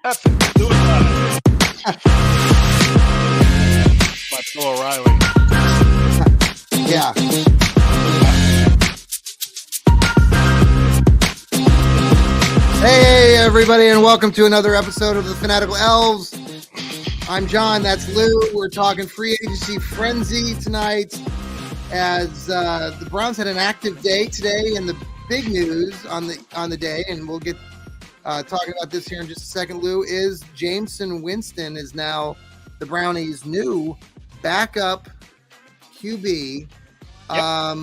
F it. Do it. By Bill O'Reilly. Yeah. Hey, everybody, and welcome to another episode of the Fanatical Elfz. I'm John. That's Lou. We're talking free agency frenzy tonight as the Browns had an active day today, and the big news on the day, and we'll get talking about this here in just a second, Lou, is Jameis Winston is now the Brownies' new backup QB. Yep.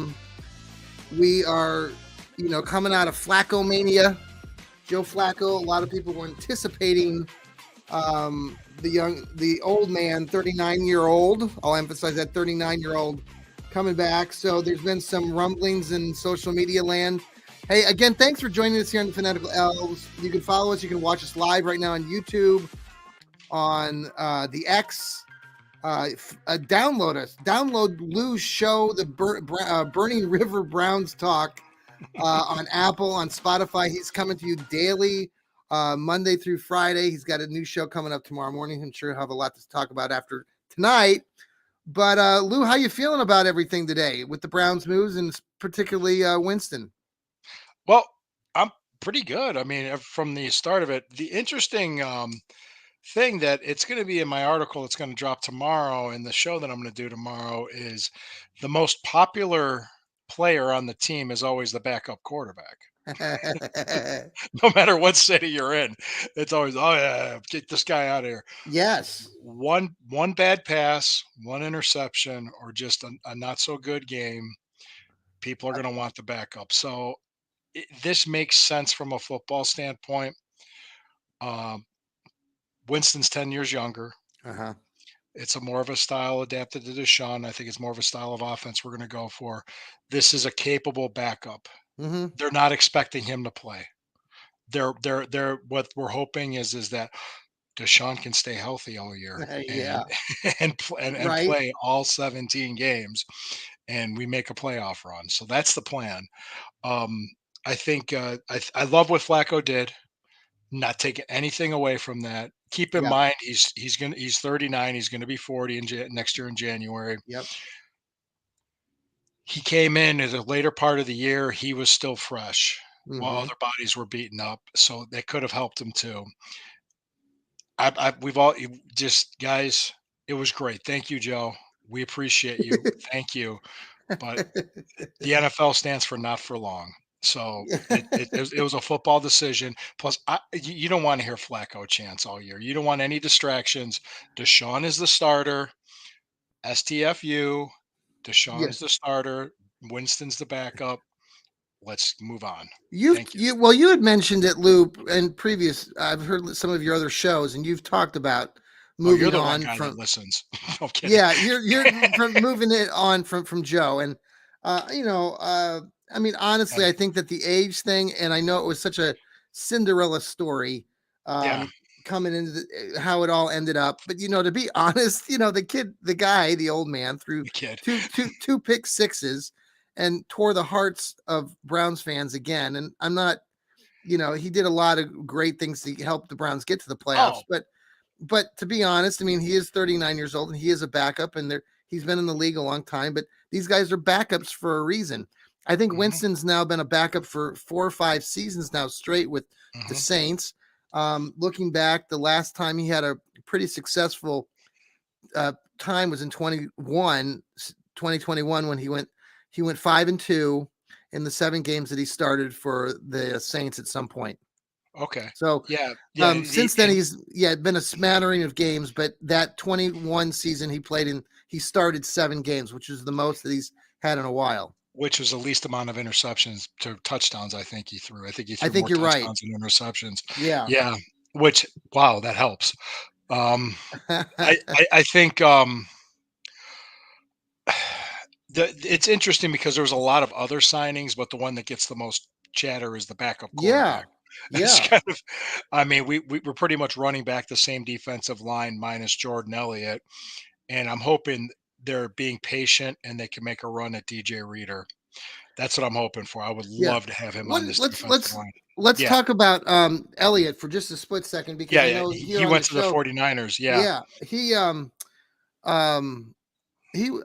We are, coming out of Flacco mania. Joe Flacco. A lot of people were anticipating the old man, 39-year-old. I'll emphasize that 39-year-old coming back. So there's been some rumblings in social media land. Hey, again, thanks for joining us here on the Fanatical Elfz. You can follow us. You can watch us live right now on YouTube, on the X. Download us. Download Lou's show, the Burning River Browns Talk, on Apple, on Spotify. He's coming to you daily, Monday through Friday. He's got a new show coming up tomorrow morning. I'm sure he'll have a lot to talk about after tonight. But Lou, how you feeling about everything today with the Browns moves, and particularly Winston? Well, I'm pretty good. I mean, from the start of it, the interesting thing that it's going to be in my article that's going to drop tomorrow, and the show that I'm going to do tomorrow, is the most popular player on the team is always the backup quarterback. No matter what city you're in, it's always, oh yeah, get this guy out of here. Yes. One bad pass, one interception, or just a not so good game, people are going to want the backup. So this makes sense from a football standpoint. Winston's 10 years younger. Uh-huh. It's a more of a style adapted to Deshaun. I think it's more of a style of offense we're going to go for. This is a capable backup. Mm-hmm. They're not expecting him to play. They're what we're hoping is that Deshaun can stay healthy all year Yeah. and Right. play all 17 games, and we make a playoff run. So that's the plan. I think I love what Flacco did. Not taking anything away from that. Keep in Yep. mind he's 39. He's gonna be 40 next year in January. Yep. He came in at a later part of the year. He was still fresh while Mm-hmm. other bodies were beaten up, so that could have helped him too. We've all just guys. It was great. Thank you, Joe. We appreciate you. Thank you. But the NFL stands for not for long. So it was a football decision. Plus, you don't want to hear Flacco chants all year. You don't want any distractions. Deshaun is the starter. STFU. Yeah. Deshaun's the starter. Winston's the backup. Let's move on. You had mentioned it, Lou, in previous. I've heard some of your other shows, and you've talked about moving you're the on one guy from. That listens. I'm kidding. Yeah, you're from moving it on from Joe, and I mean, honestly, I think that the age thing, and I know it was such a Cinderella story, coming into how it all ended up. But to be honest, the old man, threw two pick sixes and tore the hearts of Browns fans again. And I'm not, he did a lot of great things to help the Browns get to the playoffs. But to be honest, I mean, he is 39 years old and he is a backup, and he's been in the league a long time. But these guys are backups for a reason. I think Winston's now been a backup for 4 or 5 seasons now straight with the Saints. Looking back, the last time he had a pretty successful time was in 2021 when he went 5-2 in the 7 games that he started for the Saints at some point. Okay. So since then he's been a smattering of games, but that 21 season he played in, he started 7 games, which is the most that he's had in a while. Which was the least amount of interceptions to touchdowns I think he threw. I think he threw more you're touchdowns than interceptions. Yeah. Yeah. Which, wow, that helps. I think it's interesting because there was a lot of other signings, but the one that gets the most chatter is the backup quarterback. It's kind of, I mean, we're pretty much running back the same defensive line minus Jordan Elliott, and I'm hoping they're being patient and they can make a run at DJ Reader. That's what I'm hoping for. I would Yeah. love to have him What on this let's defensive let's line. let's Yeah. talk about Elliott for just a split second because Yeah, I yeah. know He here on went the to the show, 49ers. Yeah. yeah, um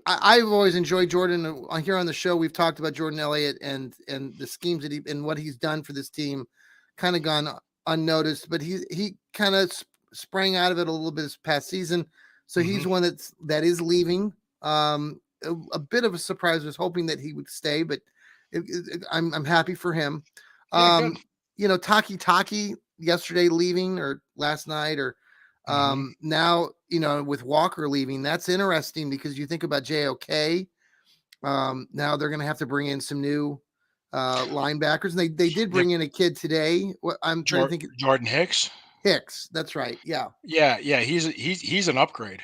I've always enjoyed Jordan. Here on the show, we've talked about Jordan Elliott and the schemes that he and what he's done for this team, kind of gone unnoticed. But he kind of sprang out of it a little bit this past season. So Hmm. he's one that is leaving. A bit of a surprise. I was hoping that he would stay, but I'm happy for him. Yeah, good. Um, Taki yesterday leaving or last night or Hmm. now, with Walker leaving, that's interesting because you think about JOK. Now they're going to have to bring in some new linebackers. And they did Yep. bring in a kid today. What I'm trying to think. Jordan Hicks. Hicks. That's right. Yeah. Yeah, yeah, he's an upgrade.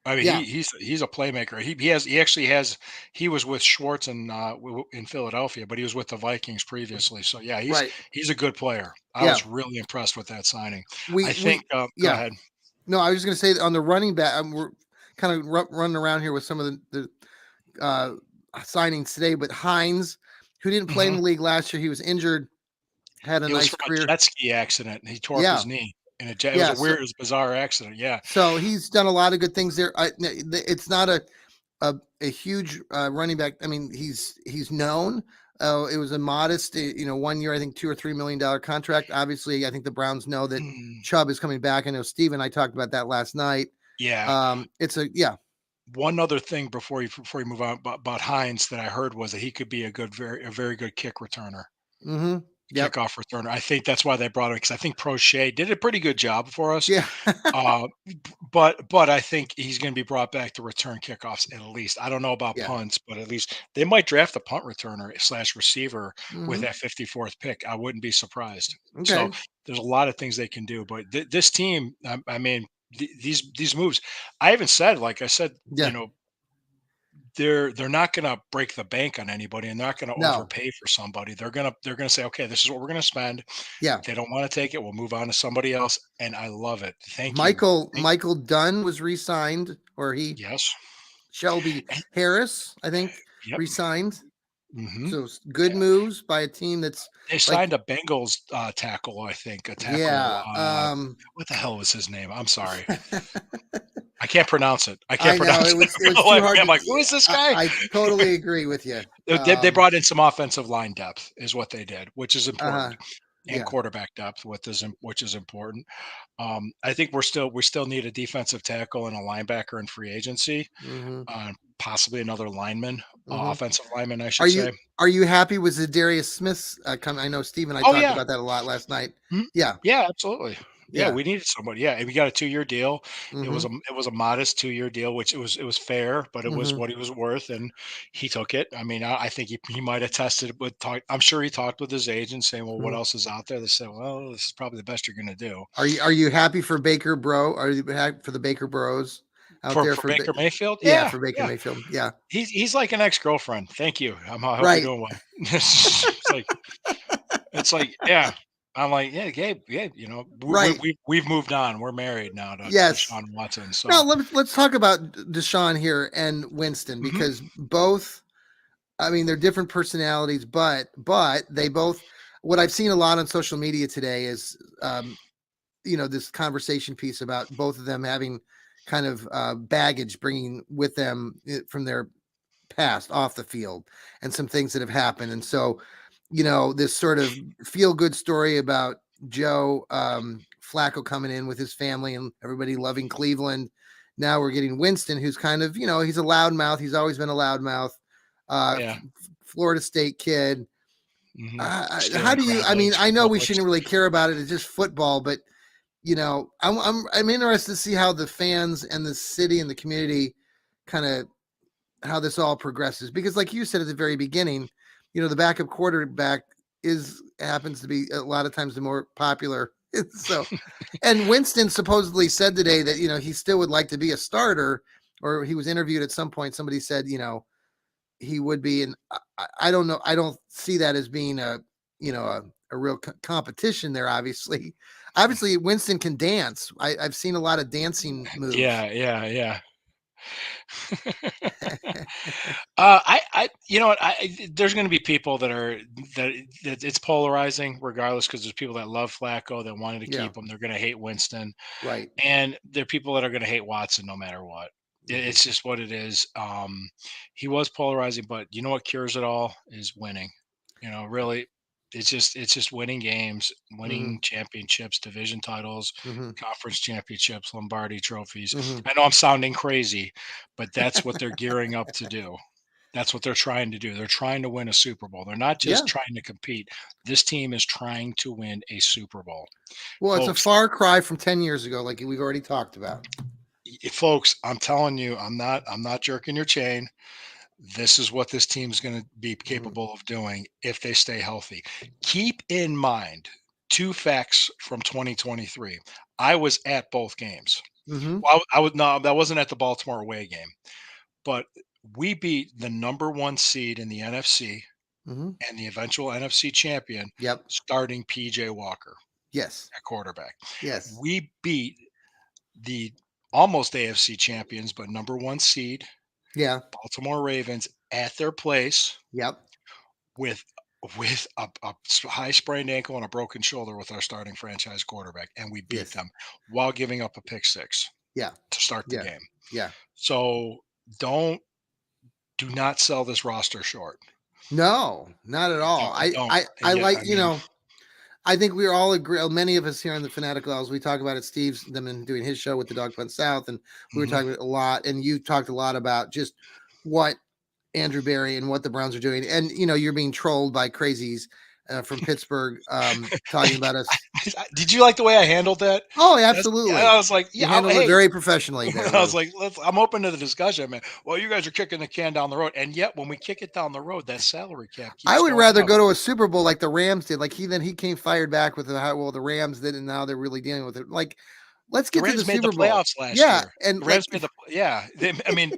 I mean, Yeah. he's a playmaker. He actually has he was with Schwartz in Philadelphia, but he was with the Vikings previously. So yeah, Right. he's a good player. I Yeah. was really impressed with that signing. I think. We, Go yeah. ahead. No, I was just going to say that on the running back, we're kind of running around here with some of the signings today, but Hines, who didn't play in Hmm. the league last year, he was injured, had a It was nice from a career. jet ski accident. He tore up his Yeah. knee, and it was Yeah. a weird, it was a bizarre accident. Yeah. So he's done a lot of good things there. It's not a huge running back. I mean, he's known. It was a modest, 1 year, I think $2 or $3 million contract. Obviously, I think the Browns know that Mm, Chubb is coming back. I know Steve and I talked about that last night. yeah. It's a yeah. One other thing before you move on about Hines that I heard was that he could be a very good kick returner. Mm-hmm. Yep. Kickoff returner. I think that's why they brought him because I think Prochet did a pretty good job for us. Yeah. But I think he's going to be brought back to return kickoffs at least. I don't know about Yeah. punts, but at least they might draft a punt returner slash receiver with Mm-hmm. that 54th pick. I wouldn't be surprised. So Okay. there's a lot of things they can do. But this team, I mean, these moves. I even said, like I said, Yeah. they're not going to break the bank on anybody and they're not going to No. overpay for somebody. They're going to say, okay, this is what we're going to spend. Yeah. They don't want to take it. We'll move on to somebody else. And I love it. Thank you. Michael Dunn was re-signed, or he Yes. Shelby And- Harris, I think, Yep. re-signed. Hmm. So good moves by a team that's They like, signed a Bengals tackle, I think. A tackle. yeah. What the hell was his name? I'm sorry. I can't pronounce it. I can't I know pronounce it was too it. hard I'm to. like, who is this guy? I totally agree with you. They brought in some offensive line depth, is what they did, which is important, Uh, and yeah. quarterback depth, which is important. I think we still need a defensive tackle and a linebacker in free agency, Hmm. possibly another lineman, Hmm. offensive lineman, I Are should you say. are you happy with Zadarius Smith's coming? I know Steve and I Oh talked yeah, about that a lot last night. mhm. Yeah. Yeah, absolutely. Yeah, Yeah. we needed somebody. Yeah, and we got a 2-year deal. Hmm. It was a modest 2-year deal, which it was fair, but it was Hmm. what he was worth, and he took it. I mean, I think he might have tested with talk. I'm sure he talked with his agent, saying, "Well, what Hmm. else is out there?" They said, "Well, this is probably the best you're going to do Are you happy for Baker Bro? Are you happy for the Baker Bros out there for Baker Mayfield." yeah, Yeah, for Baker yeah. Mayfield? Yeah. He's like an ex girlfriend. Thank you. I hope you're Right. doing well. It's like, yeah. I'm like, yeah, Gabe, yeah, Right. we've moved on. We're married now to Yes. Deshaun Watson. Now So, let's talk about Deshaun here and Winston mhm. because both, I mean, they're different personalities, but they both. What I've seen a lot on social media today is, this conversation piece about both of them having kind of baggage bringing with them from their past off the field and some things that have happened. And so, this sort of feel good story about Joe Flacco coming in with his family and everybody loving Cleveland. Now we're getting Winston, who's kind of, he's a loudmouth. He's always been a loudmouth. Yeah. Florida State kid. Mhm. How Stealing do you? crab I mean, legs I from know we Publix. shouldn't really care about it. It's just football, but I'm interested to see how the fans and the city and the community kind of how this all progresses because like you said at the very beginning, the backup quarterback is happens to be a lot of times the more popular. So, and Winston supposedly said today that he still would like to be a starter, or he was interviewed at some point. Somebody said he would be, and I don't know. I don't see that as being a real competition there. Obviously, Winston can dance. I've seen a lot of dancing moves. Yeah, yeah, yeah. you know what? There's going to be people that it's polarizing, regardless, because there's people that love Flacco that wanted to Yeah. keep him. They're going to hate Winston, Right. and there are people that are going to hate Watson no matter what. Hmm. It's just what it is. He was polarizing, but you know what cures it all is winning. Really, it's just winning games, Hmm. winning championships, division titles, Hmm. conference championships, Lombardi trophies. Hmm. I know I'm sounding crazy, but that's what they're gearing up to do. That's what they're trying to do. They're trying to win a Super Bowl. They're not just Yeah. trying to compete. This team is trying to win a Super Bowl. Well, it's a Folks, far cry from 10 years ago, like we've already talked about. folks, I'm telling you, I'm not jerking your chain. This is what this team's going to be Hmm. capable of doing if they stay healthy. Keep in mind two facts from 2023. I was at both games. Hmm. Well, I would no, that wasn't at the Baltimore away game, but we beat the number one seed in the NFC Hmm. and the eventual NFC champion, Yep. starting PJ Walker Yes. at quarterback. Yes. We beat the almost AFC champions, but number one seed, Yeah. Baltimore Ravens, at their place Yep. with high sprained ankle and a broken shoulder with our starting franchise quarterback, and we beat Yes. them while giving up a pick six Yeah. to start the Yeah. game. Yeah. So don't do not sell this roster short. No, not at all. Don't. I And yet, like, I mean, I think we all agree. Many of us here on the Fanatical Elves, we talk about it. Steve's been doing his show with the Dog Punt South, and we were mhm. talking a lot. And you talked a lot about just what Andrew Berry and what the Browns are doing. And you're being trolled by crazies from Pittsburgh, talking about us. Did you like the way I handled that? Oh, I absolutely. was like, You yeah, handled it hey, very professionally there, I was Lou. like, I'm open to the discussion, man. Well, you guys are kicking the can down the road, and yet when we kick it down the road, that salary cap I keeps would going rather up. go to a Super Bowl like the Rams did. Like he came fired back with how well the Rams did, and now they're really dealing with it. Like, let's The get to the Rams made the Super Bowl. playoffs last Yeah, year. and The like Rams made yeah. I mean,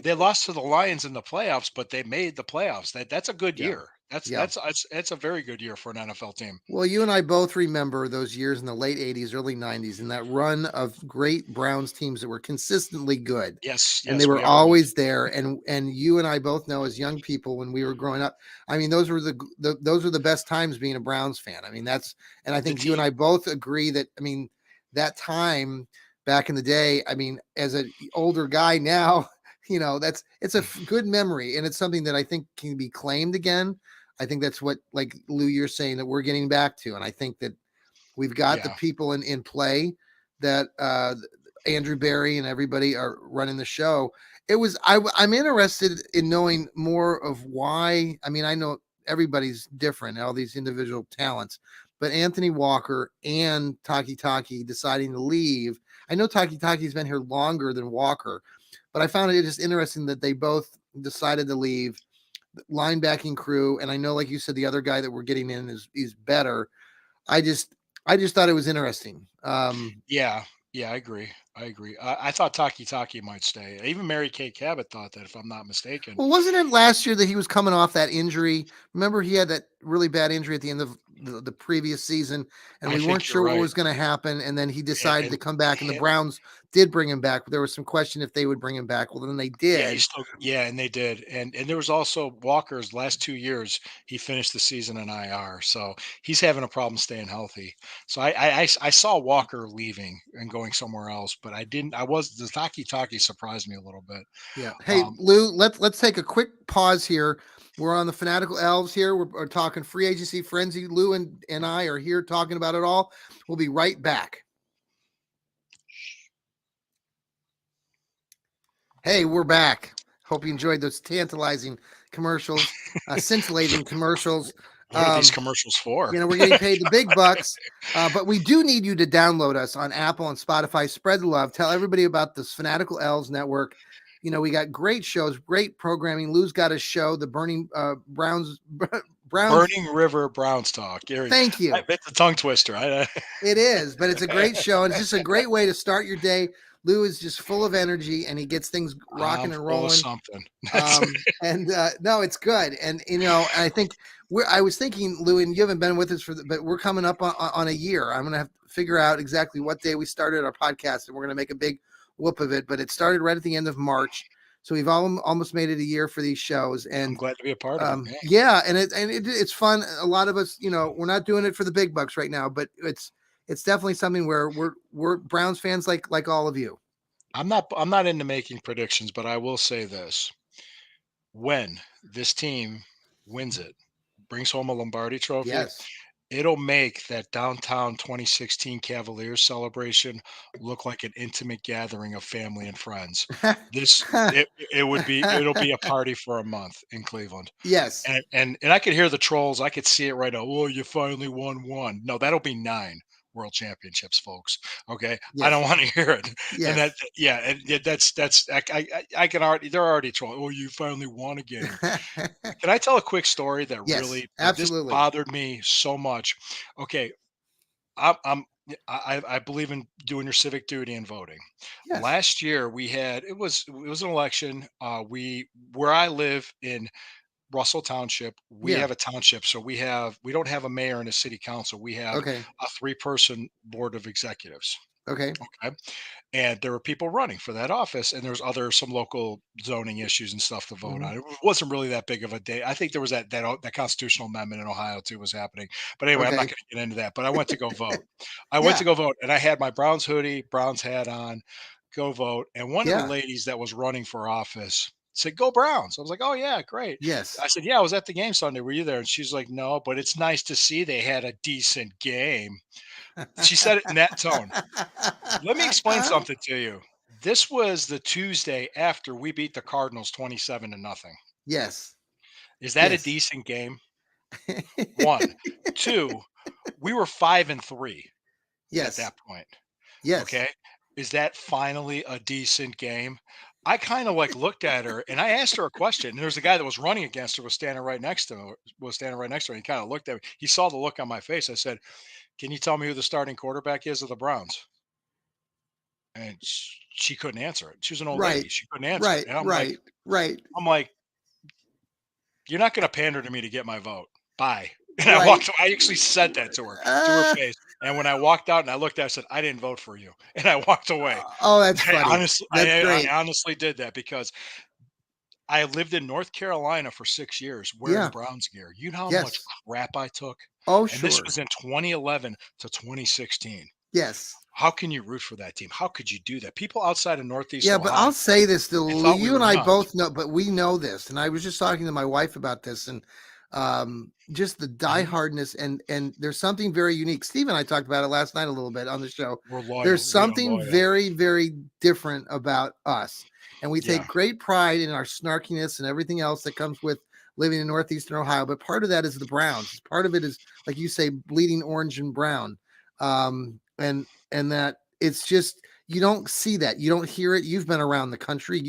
they lost to the Lions in the playoffs, but they made the playoffs. That's a good yeah, year. That's yeah. that's that's that's a very good year for an NFL team. Well, you and I both remember those years in the late 80s, early 90s, and that run of great Browns teams that were consistently good. Yes, And they yes, we were all did. always there. And you and I both know as young people when we were growing up, I mean, those were those were the best times being a Browns fan. I mean, and I The think you and team, I both agree that, I mean, that time back in the day, I mean, as an older guy now, it's a good memory, and it's something that I think can be claimed again. I think that's what, like Lou, you're saying that we're getting back to. And I think that we've got the yeah, people in play that Andrew Berry and everybody are running the show. I'm interested in knowing more of why. I mean, I know everybody's different, all these individual talents, but Anthony Walker and Taki Taki deciding to leave. I know Taki Taki's been here longer than Walker, but I found it just interesting that they both decided to leave linebacking crew. And I know, like you said, the other guy that we're getting in is better. I just I just thought it was interesting. yeah, yeah. I agree. I agree. I thought Taki Taki might stay. Even Mary Kay Cabot thought that, if I'm not mistaken. Well, wasn't it last year that he was coming off that injury? Remember, he had that really bad injury at the end of the previous season, and I we weren't think you're sure what right. was going to happen. And then he And, decided to and come back, and the him, Browns did bring him back. There was some question if they would bring him back. Well, then they yeah, did. and they did. And there was also Walker's last 2 years. He finished the season in IR, so he's having a problem staying healthy. So I saw Walker leaving and going somewhere else, but I didn't. I was the Taki Taki surprised me a little bit. Yeah. Hey, Um, Lou, let's take a quick pause here. We're on the Fanatical Elves here. We're talking free agency frenzy. Lou and I are here talking about it all. We'll be right back. Hey, we're back. Hope you enjoyed those tantalizing commercials, scintillating commercials. what are these Um, commercials for? we're getting paid the big bucks, but we do need you to download us on Apple and Spotify. Spread the love. Tell everybody about this Fanatical Elves Network. We got great shows, great programming. Lou's got a show, the Burning Browns. Browns. Burning River Browns talk. Gary, Thank you. it's a tongue twister. It is, but it's a great show, and it's just a great way to start your day. Lou is just full of energy, and he gets things I'm rocking and full of rolling. something. And no, it's good. And I think I was thinking, Lou, and you haven't been with us but we're coming up on a year. I'm gonna have to figure out exactly what day we started our podcast, and we're gonna make a big whoop of it, but it started right at the end of March. So we've almost made it a year for these shows. I'm And glad to be a part of it. Hey, yeah, and it's fun. A lot of us, we're not doing it for the big bucks right now, but it's definitely something where we're Browns fans like all of you. I'm not into making predictions, but I will say this. When this team wins it, brings home a Lombardi trophy, Yes. it'll make that downtown 2016 Cavaliers celebration look like an intimate gathering of family and friends. It'll be a party for a month in Cleveland. Yes. And I could hear the trolls. I could see it right now. Oh, you finally won one. No, that'll be 9 world championships, folks. Okay, I don't Yes. want to hear it. And Yes. and yeah, that's I can already they're already trolling. Oh, you finally won a game. Can I tell a quick story that Yes, really this absolutely. bothered me so much? Okay, I'm I believe in doing your civic duty and voting. Yes. Last year we had it was an election. We where I live in Russell Township, we Yeah. have a township, so we don't have a mayor and a city council. We have Okay. a 3-person board of executives. Okay. Okay. And there were people running for that office, and there's some local zoning issues and stuff to vote Mhm. on. It wasn't really that big of a day. I think there was that constitutional amendment in Ohio too was happening. But anyway, I'm not Okay. going to get into that. But I went to go vote. I went to Yeah. go vote, and I had my Browns hoodie, Browns hat on, go vote. And one of the Yeah. ladies that was running for office said, "Go Browns." I was like, "Oh yeah, great." Yes. I said, "Yeah, I was at the game Sunday. Were you there?" And she's like, "No, but it's nice to see they had a decent game." She said it in that tone. Let me explain something to you. This was the Tuesday after we beat the Cardinals 27 to nothing. Yes. Is that a Yes. decent game? 1. 2, we were 5 and 3 at Yes. that point. Yes. Okay? Is that finally a decent game? I kind of like looked at her and I asked her a question. And there's a guy that was running against her was standing right next to her, and he kind of looked at me. He saw the look on my face. I said, "Can you tell me who the starting quarterback is of the Browns?" And she couldn't answer it. She was an old Right. lady. She couldn't answer it. Right. And Right. Right. I'm like, "You're not gonna pander to me to get my vote. Bye." And Right. I actually said that to her Uh, face. And when I walked out and I looked at her, I said, "I didn't vote for you." And I walked away. oh, that's funny. That's I great. honestly did that because I lived in North Carolina for 6 years wearing Yeah. Browns gear. You know how much Yes. crap I took? Oh, And this sure. was in 2011 to 2016. Yes. How can you root for that team? How could you do that? People outside of Northeast Yeah, but Ohio, I'll say this to they thought we you and were I nuts. both know, but we know this. And I was just talking to my wife about this and just the Mhm. diehardness and there's something very unique. Steve and I talked about it last night a little bit on the show. We're There's loyal. We are something loyal. very, very different about us. And we Yeah. take great pride in our snarkiness and everything else that comes with living in northeastern Ohio. But part of that is the Browns. Part of it is, like you say, bleeding orange and brown. And that it's just you don't see that. You don't hear it. You've been around the country.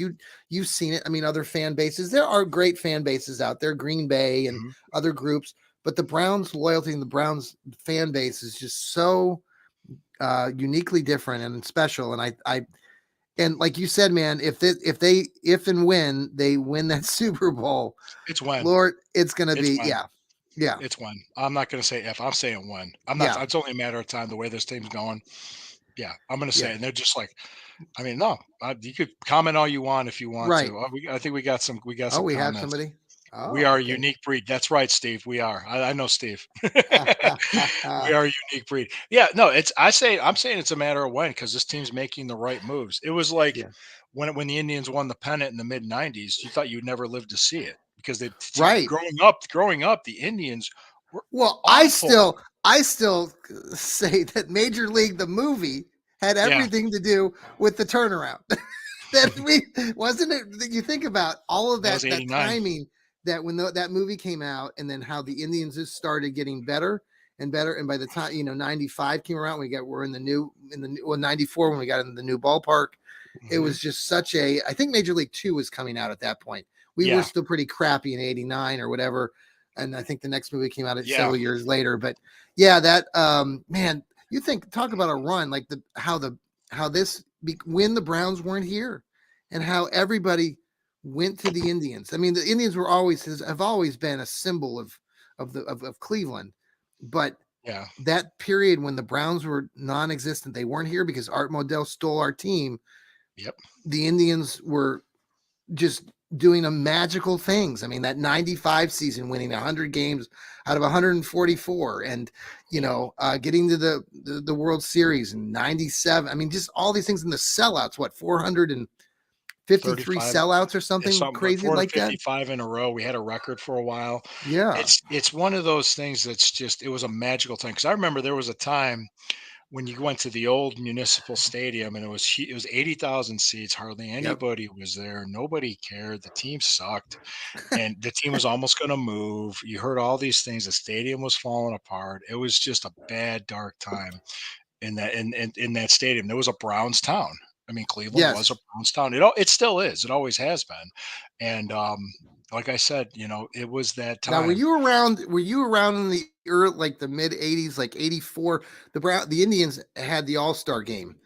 You've seen it. I mean, other fan bases. There are great fan bases out there, Green Bay and Mhm. other groups, but the Browns loyalty and the Browns fan base is just so uniquely different and special. And and like you said, man, if and when they win that Super Bowl, It's when. Lord, it's gonna It's be when. yeah, yeah, It's when. I'm not gonna say if, I'm saying when. I'm not yeah, it's only a matter of time the way this team's going. Yeah, I'm gonna say yeah. it. And they're just like, I mean, no, you could comment all you want if you want Right. to. I think Oh, some we have comments. somebody. We Oh, are a okay. unique breed. That's right, Steve. We are. I know Steve. We are a unique breed. Yeah, no, I'm saying it's a matter of when because this team's making the right moves. It was like yeah. when the Indians won the pennant in the mid '90s, you thought you'd never live to see it because Right. growing up, the Indians were Well, awful. I still say that Major League the movie had Yeah, everything to do with the turnaround. That we wasn't it that you think about all of that was that '89. timing that when that movie came out and then how the Indians just started getting better and better and by the time 95 came around we're in the well 94 when we got in the new ballpark. It Hmm. was just such a I think Major League 2 was coming out at that point. We were Yeah, still pretty crappy in 89 or whatever, and I think the next movie came out yeah. several years later. But yeah, that man, you think talk about a run like how this when the Browns weren't here, and how everybody went to the Indians. I mean, the Indians have always been a symbol of Cleveland, but Yeah. that period when the Browns were non-existent, they weren't here because Art Modell stole our team. Yep. the Indians were just doing a magical things. I mean, that 95 season, winning 100 games out of 144, and getting to the World Series in 97. I mean, just all these things in the sellouts. What, 453 35, sellouts or it's something something like crazy like that? 455 in a row. We had a record for a while. Yeah. It's one of those things that's just it was a magical thing. Because I remember there was a time when you went to the old municipal stadium and it was 80,000 seats, hardly Yep. anybody was there, nobody cared, the team sucked, and the team was almost going to move. You heard all these things, the stadium was falling apart. It was just a bad dark time in that stadium. There was a Browns town. I mean, Cleveland was a Yes. Browns town. It still is. It always has been. And like I said, it was that Now, were time. you around? Were you around in the early, like the mid '80s, like '84? The Indians had the All Star game.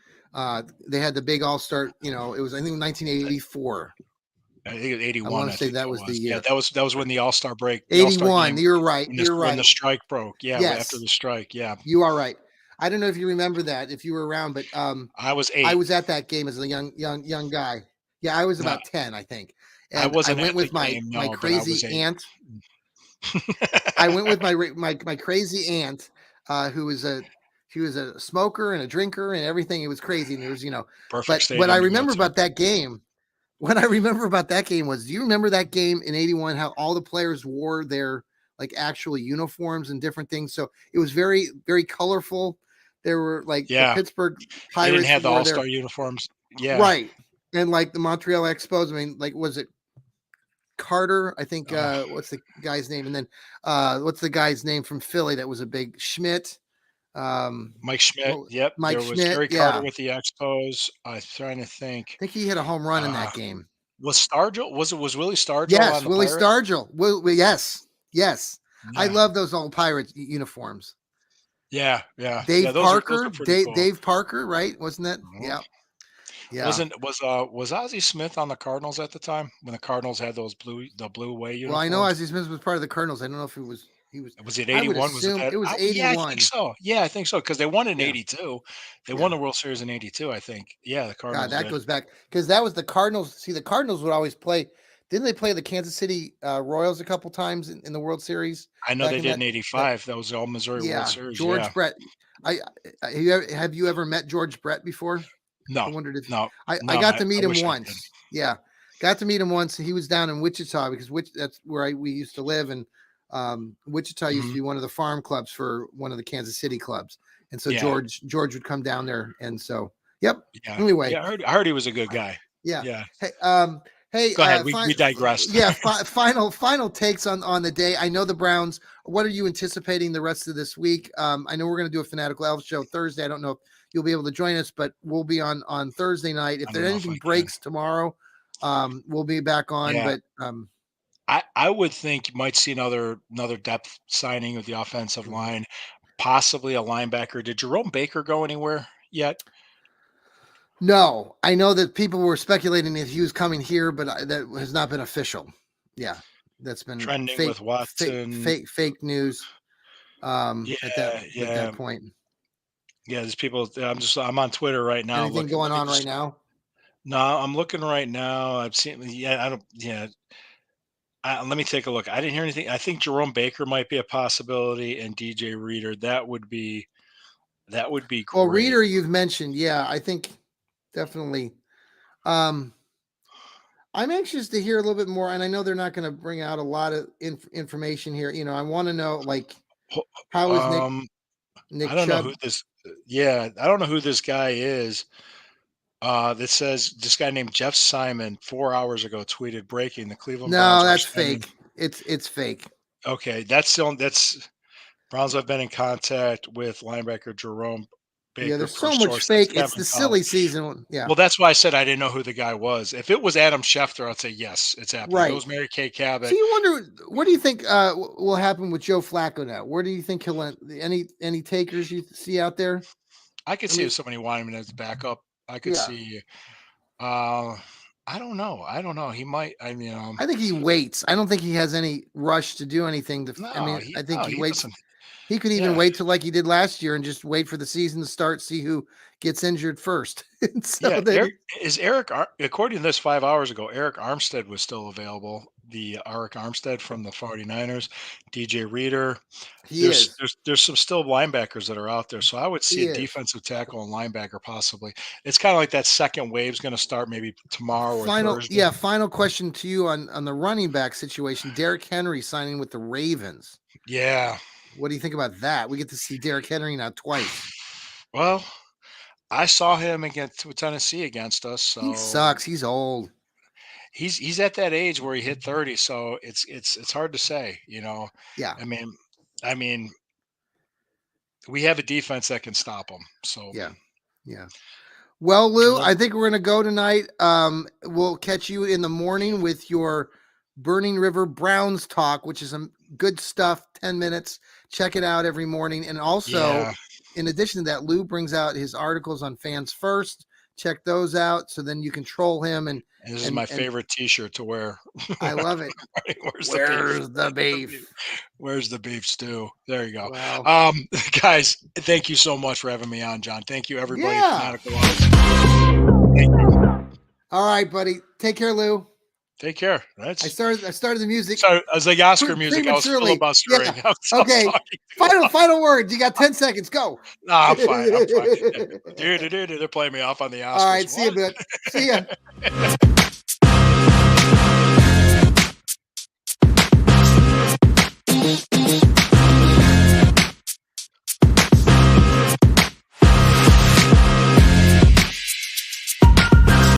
They had the big All Star. It was, I think, 1984. I think it was I 81, want to I say think that that was the was. Yeah, year. that was when the All-Star break, the All-Star 81. game, You're right. when You're when the right. strike broke. Yeah, after Yes, the strike. Yeah. you are right. I don't know if you remember that, if you were around, but I was I 8. was at that game as a young guy. Yeah, I was No, about 10, I think, I and I wasn't went at the with my game, my no, but I was crazy 8. aunt. I went with my crazy aunt, who was a she was a smoker and a drinker and everything. It was crazy, and there was, Perfect but what I stadium to go remember to. about that game, what I remember about that game was, do you remember that game in '81? How all the players wore their, like, actual uniforms and different things. So it was very very colorful. There were, like, the Yeah, Pittsburgh they didn't Pirates have the wore their, All-Star uniforms. Yeah. right, and like the Montreal Expos. I mean, like, was it Carter? I think, uh, what's the guy's name? And then, what's the guy's name from Philly that was a big Schmidt? Mike Schmidt, Well, yep, Mike there was Schmidt. Gary Carter Yeah, I with the Expos. I'm trying to think. think he hit a home run in Uh, that game. was Willie Stargell on Yes, the Willie Pirates? Stargell. Yes, yes. I Yeah. love those old Pirates uniforms. Yeah, yeah, yeah, Dave those are Parker, pretty cool. Dave Parker, right? Wasn't that? Mhm. Yeah, yeah. Was Ozzie Smith on the Cardinals at the time when the Cardinals had the blue away Well, I know uniforms? Ozzie Smith was part of the Cardinals. I don't know if it was he was. Was it I would 81? Was it assume that? it was Yeah, I think 81. so. Yeah, I think so because they won in Yeah, 82. They won yeah. the World Series in 82, I think. Yeah, the God, Cardinals that did. goes back because that was the Cardinals. See, the Cardinals would always play. Didn't they play the Kansas City Royals a couple times in the World Series I know back they in did in that? '85. That was all Missouri World Yeah, Series. Yeah. George Brett. Have you ever met George Brett before? I No, wondered if no, I no, got to I meet him wish I did. once. Yeah, got to meet him once. He was down in Wichita because that's where we used to live, and Wichita used to Mhm. be one of the farm clubs for one of the Kansas City clubs, and so Yeah, George would come down there, and so yep. yeah, Anyway, yeah. I heard he was a good I- guy. yeah. Yeah. Hey, hey, Go ahead. We fine. digressed. Yeah, final takes on the day. I know the Browns. What are you anticipating the rest of this week? I know we're going to do a Fanatical Elf show Thursday. I don't know if you'll be able to join us, but we'll be on Thursday night. If I there don't know if anything I can. breaks tomorrow, we'll be back on. Yeah. But I would think you might see another depth signing of the offensive line, possibly a linebacker. Did Jerome Baker go anywhere yet? no, I know that people were speculating if he was coming here, but that has not been official. Yeah, that's been Trending with Watson. fake news. At Yeah, that yeah, point. yeah. There's people. I'm on Twitter right now. Anything Looking. going Let me on right just. now? No, I'm looking right now. I've seen. Yeah, I don't. Yeah. Let me take a look. I didn't hear anything. I think Jerome Baker might be a possibility, and DJ Reader. That would be Well, great. Reader, you've mentioned. Yeah, I think definitely. Um, I'm anxious to hear a little bit more, and I know they're not going to bring out a lot of information here. I want to know, like, Ho- how is Um, I Nick don't know Chubb? who this. Yeah, I don't know who this guy is. That says this guy named Jeff Simon 4 hours ago tweeted breaking the Cleveland No, Browns are that's signing. fake. It's fake. Okay, that's Browns have been in contact with linebacker Jerome Yeah, Baker there's per so much source. That's fake. It's Kevin the Collins. silly season. Yeah, Well, that's why I said I didn't know who the guy was. If it was Adam Schefter, I'd say yes, it's happening. If it right. was Mary Kay So Cabot, you wonder, what do you think will happen with Joe Flacco now? Where do you think he'll end? Any takers you see out there? I could I see if mean, somebody wanted him as a backup. I could yeah. see. Uh, I don't know. I don't know. He might. I mean, I think he waits. I don't think he has any rush to do anything. I no, mean, I think no, he he waits. doesn't. He could even Yeah, wait till like he did last year and just wait for the season to start, see who gets injured first. And so yeah. that According to this 5 hours ago, Eric Armstead was still available. The Eric Armstead from the 49ers, DJ Reader. he There's is. there's there's some still linebackers that are out there, so I would see He a is. defensive tackle and linebacker possibly. It's kind of like that second wave's going to start maybe tomorrow or Final, Thursday. yeah, final question to you on the running back situation. Derrick Henry signing with the Ravens. Yeah. What do you think about that? We get to see Derrick Henry now twice. Well, I saw him against with Tennessee against us, He so sucks. He's old. he's at that age where he hit 30, so it's hard to say, you know. Yeah. I mean, I mean, we have a defense that can stop him. So Yeah. Yeah. Well, Lou, well, I think we're gonna go tonight. We'll catch you in the morning with your Burning River Browns talk, which is some good stuff. 10 minutes. Check it out every morning. And also, yeah, in addition to that, Lou brings out his articles on Fans First. Check those out, so then you can troll him this is and my and favorite T-shirt to wear. I love it. Where's the beef? Where's the Where's the beef? beef? Where's the beef stew? There you go. Well, Guys, thank you so much for having me on, John. Thank you, everybody. yeah. Fanatical Elfz. Thank you. All right, buddy. Take care, Lou. Take care. I started the music So I was like Oscar music. I was prematurely. filibustering. Yeah. I was Okay. talking too Final long. final word. You got 10 seconds. Go. No, I'm fine. I'm fine. Dude, they're playing me off on the All right. Oscars. See you, What? bud. See ya.